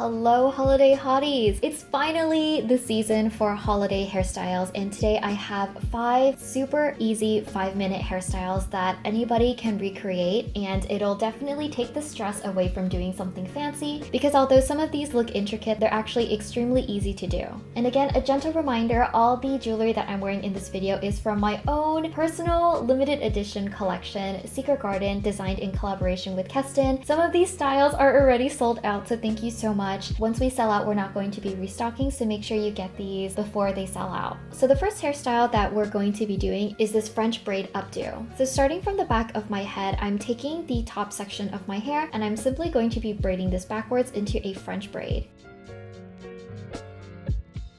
Hello holiday hotties! It's finally the season for holiday hairstyles, and today I have 5 super easy 5-minute hairstyles that anybody can recreate, and it'll definitely take the stress away from doing something fancy because although some of these look intricate, they're actually extremely easy to do. And again, a gentle reminder, all the jewelry that I'm wearing in this video is from my own personal limited edition collection, Secret Garden, designed in collaboration with Keston. Some of these styles are already sold out, so thank you so much. Once we sell out, we're not going to be restocking, so make sure you get these before they sell out. So the first hairstyle that we're going to be doing is this French braid updo. So starting from the back of my head, I'm taking the top section of my hair and I'm simply going to be braiding this backwards into a French braid.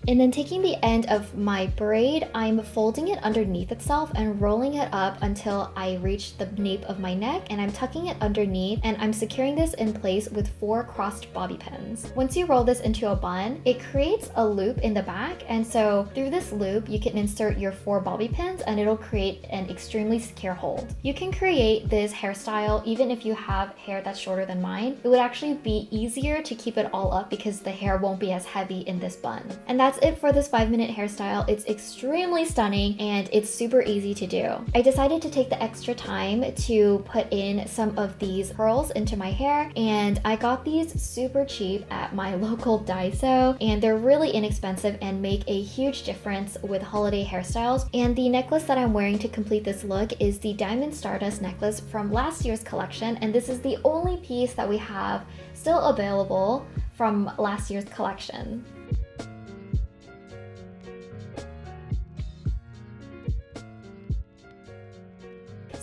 And then taking the end of my braid, I'm folding it underneath itself and rolling it up until I reach the nape of my neck, and I'm tucking it underneath, and I'm securing this in place with 4 crossed bobby pins. Once you roll this into a bun, it creates a loop in the back, and so through this loop you can insert your 4 bobby pins and it'll create an extremely secure hold. You can create this hairstyle even if you have hair that's shorter than mine. It would actually be easier to keep it all up because the hair won't be as heavy in this bun. And that's it for this 5-minute hairstyle. It's extremely stunning and it's super easy to do. I decided to take the extra time to put in some of these curls into my hair, and I got these super cheap at my local Daiso, and they're really inexpensive and make a huge difference with holiday hairstyles. And the necklace that I'm wearing to complete this look is the Diamond Stardust necklace from last year's collection, and this is the only piece that we have still available from last year's collection.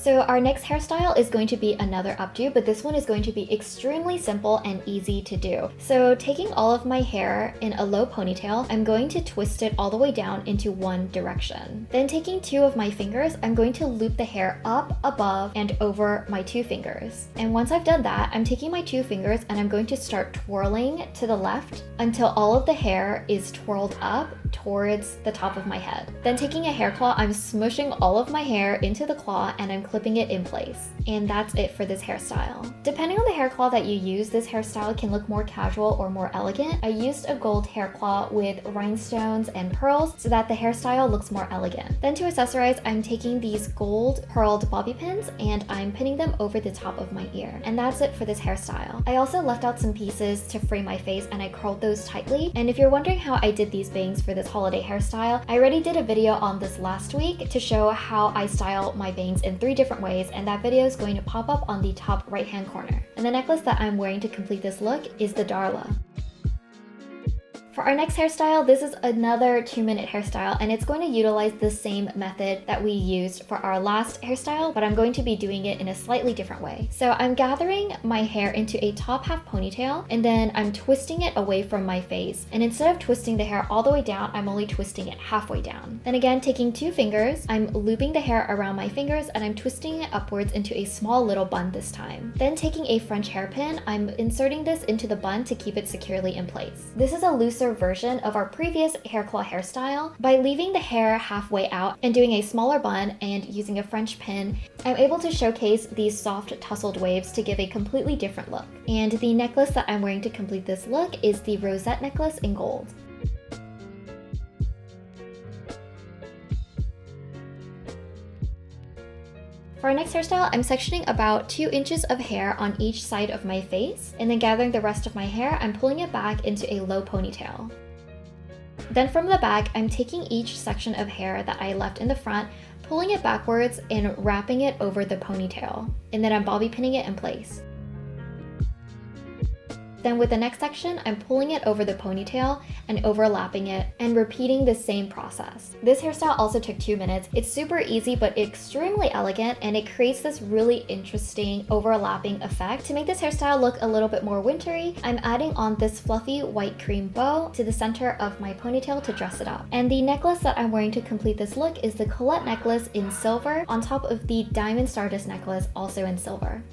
So our next hairstyle is going to be another updo, but this one is going to be extremely simple and easy to do. So taking all of my hair in a low ponytail, I'm going to twist it all the way down into one direction. Then taking 2 of my fingers, I'm going to loop the hair up, above, and over my 2 fingers. And once I've done that, I'm taking my 2 fingers and I'm going to start twirling to the left until all of the hair is twirled up towards the top of my head. Then taking a hair claw, I'm smushing all of my hair into the claw and I'm clipping it in place. And that's it for this hairstyle. Depending on the hair claw that you use, this hairstyle can look more casual or more elegant. I used a gold hair claw with rhinestones and pearls so that the hairstyle looks more elegant. Then to accessorize, I'm taking these gold pearled bobby pins and I'm pinning them over the top of my ear. And that's it for this hairstyle. I also left out some pieces to frame my face and I curled those tightly. And if you're wondering how I did these bangs for this holiday hairstyle, I already did a video on this last week to show how I style my bangs in 3 different ways, and that video is going to pop up on the top right hand corner. And the necklace that I'm wearing to complete this look is the Darla. For our next hairstyle, this is another 2-minute hairstyle, and it's going to utilize the same method that we used for our last hairstyle, but I'm going to be doing it in a slightly different way. So I'm gathering my hair into a top half ponytail, and then I'm twisting it away from my face. And instead of twisting the hair all the way down, I'm only twisting it halfway down. Then again, taking 2 fingers, I'm looping the hair around my fingers and I'm twisting it upwards into a small little bun this time. Then taking a French hairpin, I'm inserting this into the bun to keep it securely in place. This is a looser version of our previous hair claw hairstyle. By leaving the hair halfway out and doing a smaller bun and using a French pin, I'm able to showcase these soft tussled waves to give a completely different look. And the necklace that I'm wearing to complete this look is the rosette necklace in gold. For our next hairstyle, I'm sectioning about 2 inches of hair on each side of my face, and then gathering the rest of my hair, I'm pulling it back into a low ponytail. Then from the back, I'm taking each section of hair that I left in the front, pulling it backwards and wrapping it over the ponytail, and then I'm bobby pinning it in place. Then with the next section, I'm pulling it over the ponytail and overlapping it and repeating the same process. This hairstyle also took 2 minutes. It's super easy but extremely elegant, and it creates this really interesting overlapping effect. To make this hairstyle look a little bit more wintry, I'm adding on this fluffy white cream bow to the center of my ponytail to dress it up. And the necklace that I'm wearing to complete this look is the Colette necklace in silver on top of the Diamond Stardust necklace also in silver.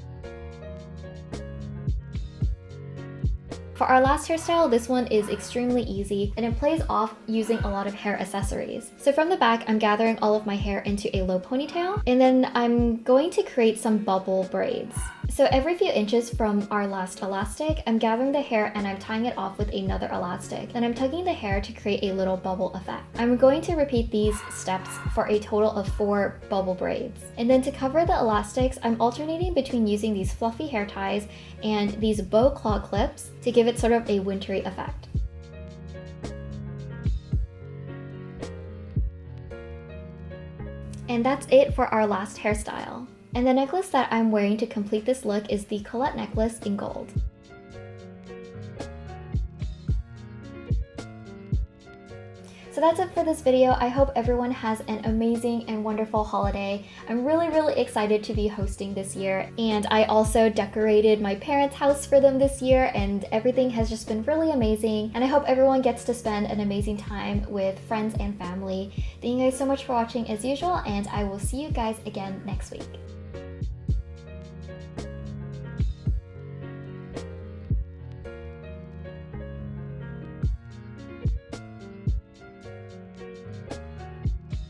For our last hairstyle, this one is extremely easy and it plays off using a lot of hair accessories. So from the back, I'm gathering all of my hair into a low ponytail, and then I'm going to create some bubble braids. So every few inches from our last elastic, I'm gathering the hair and I'm tying it off with another elastic. Then I'm tugging the hair to create a little bubble effect. I'm going to repeat these steps for a total of 4 bubble braids. And then to cover the elastics, I'm alternating between using these fluffy hair ties and these bow claw clips to give it sort of a wintry effect. And that's it for our last hairstyle. And the necklace that I'm wearing to complete this look is the Colette necklace in gold. So that's it for this video. I hope everyone has an amazing and wonderful holiday. I'm really excited to be hosting this year, and I also decorated my parents' house for them this year, and everything has just been really amazing, and I hope everyone gets to spend an amazing time with friends and family. Thank you guys so much for watching as usual, and I will see you guys again next week.